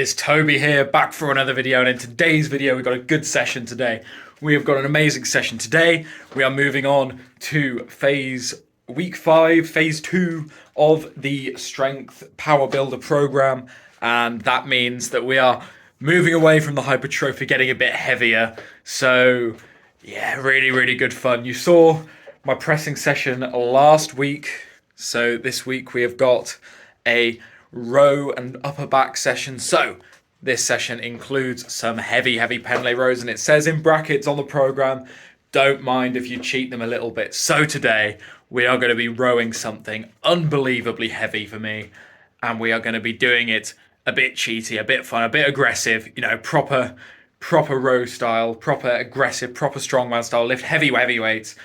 It's Toby here, back for another video, and in today's video we've got a good session today. We have got an amazing session today. We are moving on to week 5, phase 2 of the Strength Power Builder program, and that means that we are moving away from the hypertrophy, getting a bit heavier. So yeah, really good fun. You saw my pressing session last week, so this week we have got a row and upper back session. So this session includes some heavy Pendlay rows, and it says in brackets on the program, don't mind if you cheat them a little bit. So today we are going to be rowing something unbelievably heavy for me, and we are going to be doing it a bit cheaty, a bit fun, a bit aggressive, you know, proper row style, proper aggressive, proper strongman style, lift heavy weights.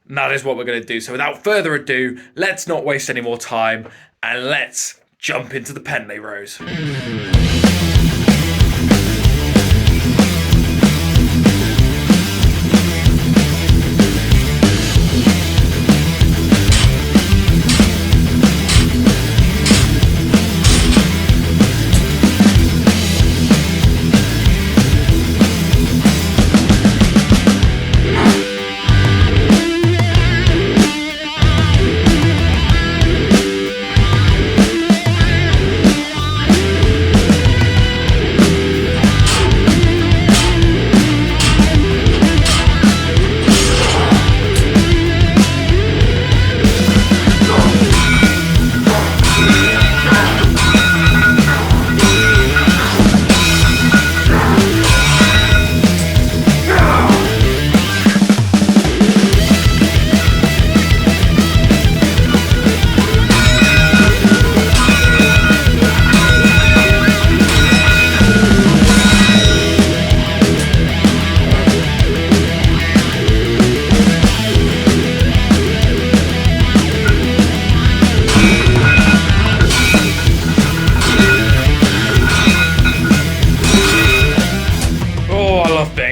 And that is what we're going to do. So without further ado, let's not waste any more time and let's jump into the Pendlay rows.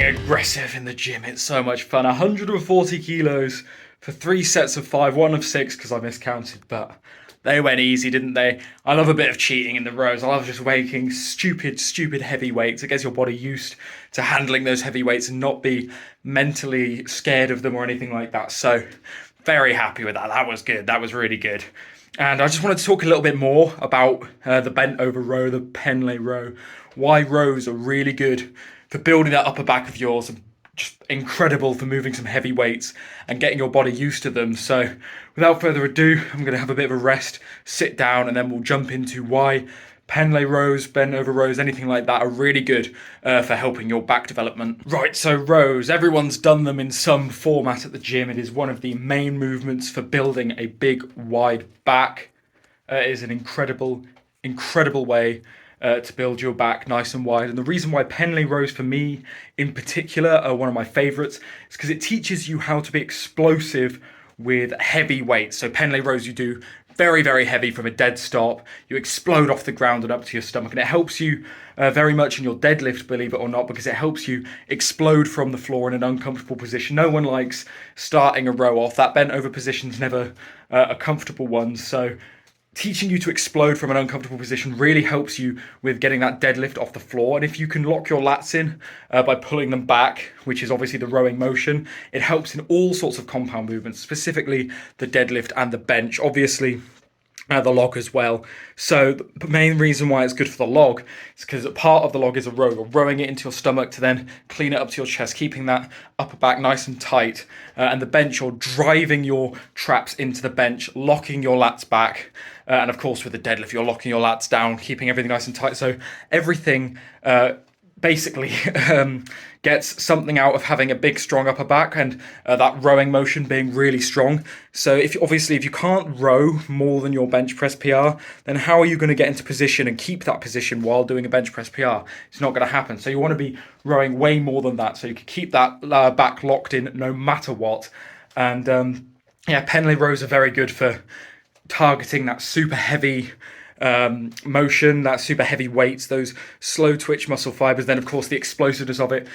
Aggressive in the gym, it's so much fun. 140 kilos for 3 sets of 5, 1 of 6 because I miscounted, but they went easy, didn't they? I love a bit of cheating in the rows. I love just weighing stupid heavy weights. It gets your body used to handling those heavy weights and not be mentally scared of them or anything like that. So very happy with that. That was good. That was really good. And I just wanted to talk a little bit more about the bent over row, the Pendlay row, why rows are really good for building that upper back of yours, and just incredible for moving some heavy weights and getting your body used to them. So without further ado, I'm going to have a bit of a rest, sit down, and then we'll jump into why Pendlay rows, bent over rows, anything like that are really good for helping your back development. Right, so rows, everyone's done them in some format at the gym. It is one of the main movements for building a big, wide back. It is an incredible way to build your back nice and wide. And the reason why Pendlay rows for me in particular are one of my favorites is because it teaches you how to be explosive with heavy weights. So Pendlay rows you do very heavy from a dead stop. You explode off the ground and up to your stomach, and it helps you very much in your deadlift, believe it or not, because it helps you explode from the floor in an uncomfortable position. No one likes starting a row off. That bent over position's never a comfortable one. So teaching you to explode from an uncomfortable position really helps you with getting that deadlift off the floor. And if you can lock your lats in by pulling them back, which is obviously the rowing motion, it helps in all sorts of compound movements, specifically the deadlift and the bench, obviously the log as well. So the main reason why it's good for the log is because part of the log is a row. You're rowing it into your stomach to then clean it up to your chest, keeping that upper back nice and tight. And the bench, you're driving your traps into the bench, locking your lats back. And of course with the deadlift, you're locking your lats down, keeping everything nice and tight. So everything basically gets something out of having a big strong upper back, and that rowing motion being really strong. So if you can't row more than your bench press PR, then how are you going to get into position and keep that position while doing a bench press PR? It's not going to happen. So you want to be rowing way more than that, so you can keep that back locked in no matter what. And Pendlay rows are very good for targeting that super heavy motion, that super heavy weights, those slow twitch muscle fibers. Then of course the explosiveness of it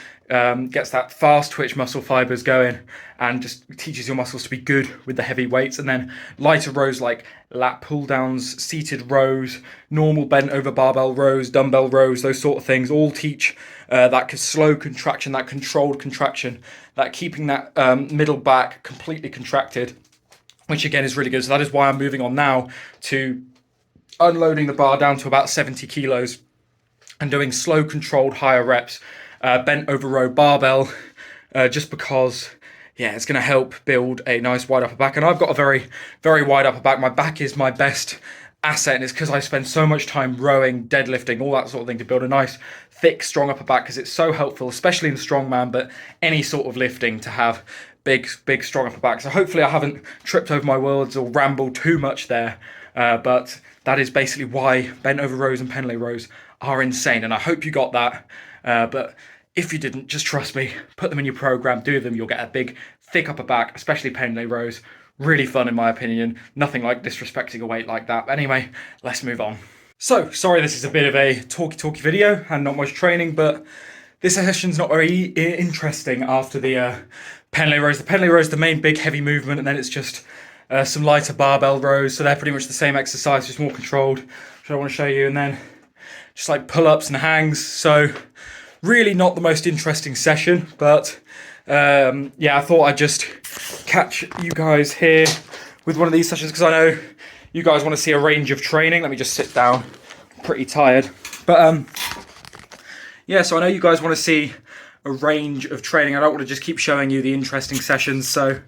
gets that fast twitch muscle fibers going and just teaches your muscles to be good with the heavy weights. And then lighter rows like lat pull downs, seated rows, normal bent over barbell rows, dumbbell rows, those sort of things all teach that slow contraction, that controlled contraction, that keeping that middle back completely contracted, which again is really good. So that is why I'm moving on now to unloading the bar down to about 70 kilos and doing slow controlled higher reps, bent over row barbell, just because, yeah, it's going to help build a nice wide upper back. And I've got a very, very wide upper back. My back is my best asset, and it's because I spend so much time rowing, deadlifting, all that sort of thing to build a nice, thick, strong upper back, because it's so helpful, especially in strongman, but any sort of lifting, to have big, strong upper back. So hopefully I haven't tripped over my words or rambled too much there, but that is basically why bent over rows and pendlay rows are insane, and I hope you got that. But if you didn't, just trust me, put them in your program, do them, you'll get a big, thick upper back, especially pendlay rows. Really fun in my opinion. Nothing like disrespecting a weight like that. But anyway, let's move on. So, sorry this is a bit of a talky video and not much training, but this session's not very interesting after the pendlay rows. The pendlay rows, the main big heavy movement, and then it's just some lighter barbell rows. So they're pretty much the same exercise, just more controlled, which I want to show you. And then just like pull-ups and hangs. So really not the most interesting session, but yeah, I thought I'd just catch you guys here with one of these sessions, because I know you guys want to see a range of training. Let me just sit down, I'm pretty tired. But yeah, so I know you guys want to see a range of training. I don't want to just keep showing you the interesting sessions. So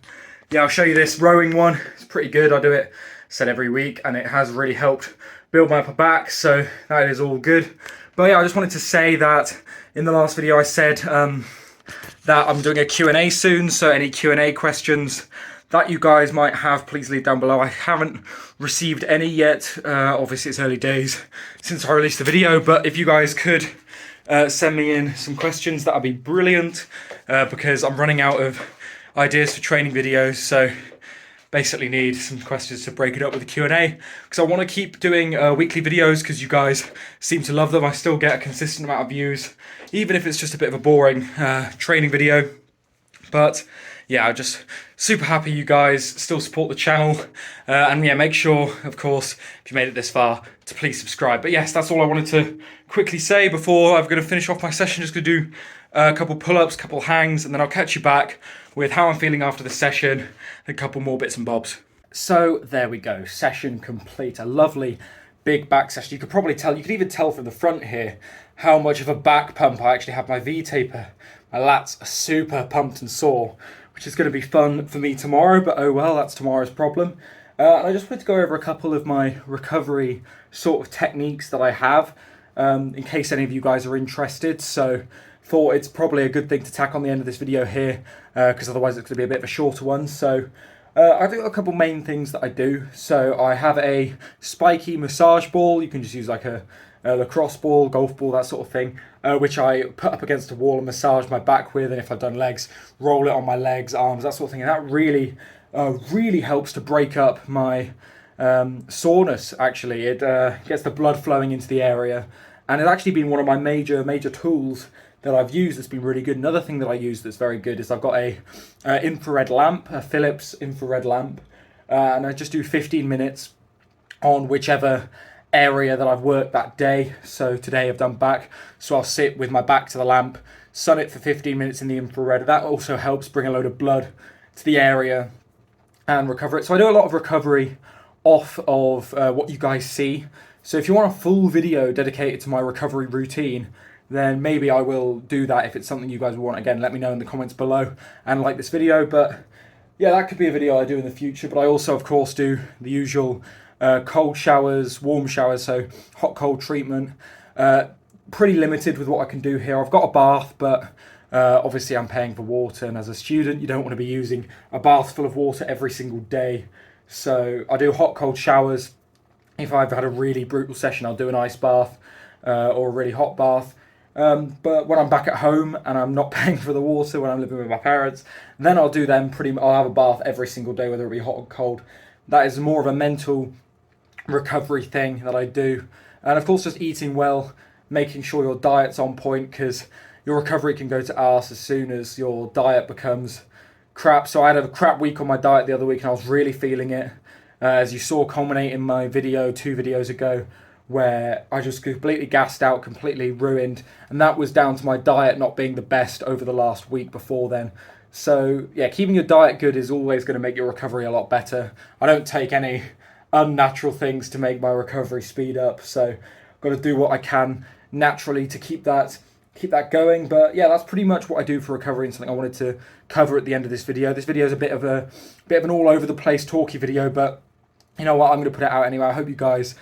yeah, I'll show you this rowing one. It's pretty good. I do it, said, every week, and it has really helped build my upper back, so that is all good. But yeah, I just wanted to say that in the last video I said that I'm doing a Q&A soon, so any Q&A questions that you guys might have, please leave down below. I haven't received any yet. Obviously it's early days since I released the video, but if you guys could send me in some questions, that'd be brilliant, because I'm running out of ideas for training videos, so basically need some questions to break it up with the Q&A, because I want to keep doing weekly videos, because you guys seem to love them. I still get a consistent amount of views, even if it's just a bit of a boring training video. But yeah, I'm just super happy you guys still support the channel, and yeah, make sure, of course, if you made it this far, to please subscribe. But yes, that's all I wanted to quickly say before I'm going to finish off my session. Just going to do a couple pull-ups, couple hangs, and then I'll catch you back with how I'm feeling after the session, and a couple more bits and bobs. So there we go, session complete. A lovely big back session. You could probably tell, you could even tell from the front here how much of a back pump I actually have. My V-taper, my lats are super pumped and sore, which is going to be fun for me tomorrow, but oh well, that's tomorrow's problem. And I just wanted to go over a couple of my recovery sort of techniques that I have, in case any of you guys are interested. So thought it's probably a good thing to tack on the end of this video here, because otherwise it's going to be a bit of a shorter one. So I do a couple main things that I do. So I have a spiky massage ball. You can just use like a lacrosse ball, golf ball, that sort of thing, which I put up against a wall and massage my back with. And if I've done legs, roll it on my legs, arms, that sort of thing. And that really, really helps to break up my soreness, actually. It gets the blood flowing into the area. And it's actually been one of my major tools that I've used that's been really good. Another thing that I use that's very good is I've got a infrared lamp, a Philips infrared lamp, and I just do 15 minutes on whichever area that I've worked that day. So today I've done back, so I'll sit with my back to the lamp, sun it for 15 minutes in the infrared. That also helps bring a load of blood to the area and recover it. So I do a lot of recovery off of what you guys see. So if you want a full video dedicated to my recovery routine, then maybe I will do that. If it's something you guys want, again, let me know in the comments below and like this video. But yeah, that could be a video I do in the future. But I also, of course, do the usual cold showers, warm showers, so hot cold treatment. Pretty limited with what I can do here. I've got a bath, but obviously I'm paying for water, and as a student you don't want to be using a bath full of water every single day. So I do hot cold showers. If I've had a really brutal session, I'll do an ice bath or a really hot bath. But when I'm back at home and I'm not paying for the water, when I'm living with my parents, then I'll do them I'll have a bath every single day, whether it be hot or cold. That is more of a mental recovery thing that I do. And of course, just eating well, making sure your diet's on point, because your recovery can go to arse as soon as your diet becomes crap. So I had a crap week on my diet the other week and I was really feeling it. As you saw culminate in my video 2 videos ago, where I just completely gassed out, completely ruined, and that was down to my diet not being the best over the last week before then. So yeah, keeping your diet good is always going to make your recovery a lot better. I don't take any unnatural things to make my recovery speed up, so I've got to do what I can naturally to keep that going. But yeah, that's pretty much what I do for recovery, and something I wanted to cover at the end of this video. This video is a bit of an all over the place talky video, but you know what, I'm going to put it out anyway. I hope you guys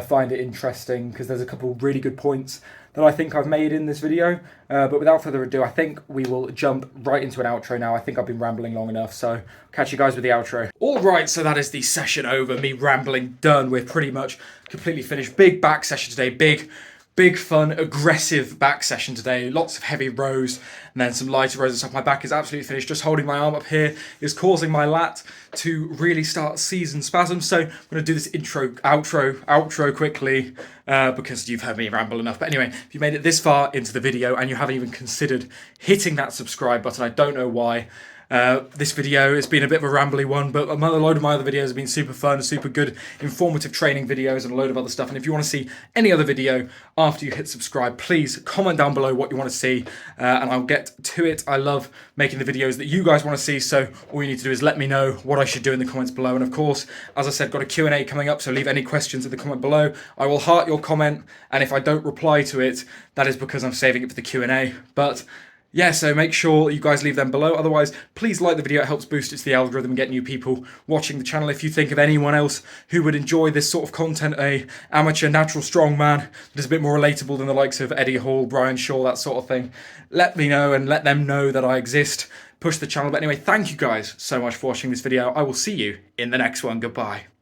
find it interesting, because there's a couple of really good points that I think I've made in this video. But without further ado, I think we will jump right into an outro now. I think I've been rambling long enough, so catch you guys with the outro. All right, so that is the session over, me rambling done. We're pretty much completely finished. Big back session today, big fun, aggressive back session today. Lots of heavy rows and then some lighter rows and stuff. My back is absolutely finished. Just holding my arm up here is causing my lat to really start season spasms. So I'm going to do this outro quickly because you've heard me ramble enough. But anyway, if you made it this far into the video and you haven't even considered hitting that subscribe button, I don't know why. This video has been a bit of a rambly one, but a load of my other videos have been super fun, super good, informative training videos and a load of other stuff. And if you want to see any other video after you hit subscribe, please comment down below what you want to see, and I'll get to it. I love making the videos that you guys want to see, so all you need to do is let me know what I should do in the comments below. And of course, as I said, got a Q&A coming up, so leave any questions in the comment below. I will heart your comment, and if I don't reply to it, that is because I'm saving it for the Q&A. But yeah, so make sure you guys leave them below. Otherwise, please like the video. It helps boost it to the algorithm and get new people watching the channel. If you think of anyone else who would enjoy this sort of content, a amateur natural strongman that is a bit more relatable than the likes of Eddie Hall, Brian Shaw, that sort of thing, let me know and let them know that I exist. Push the channel. But anyway, thank you guys so much for watching this video. I will see you in the next one. Goodbye.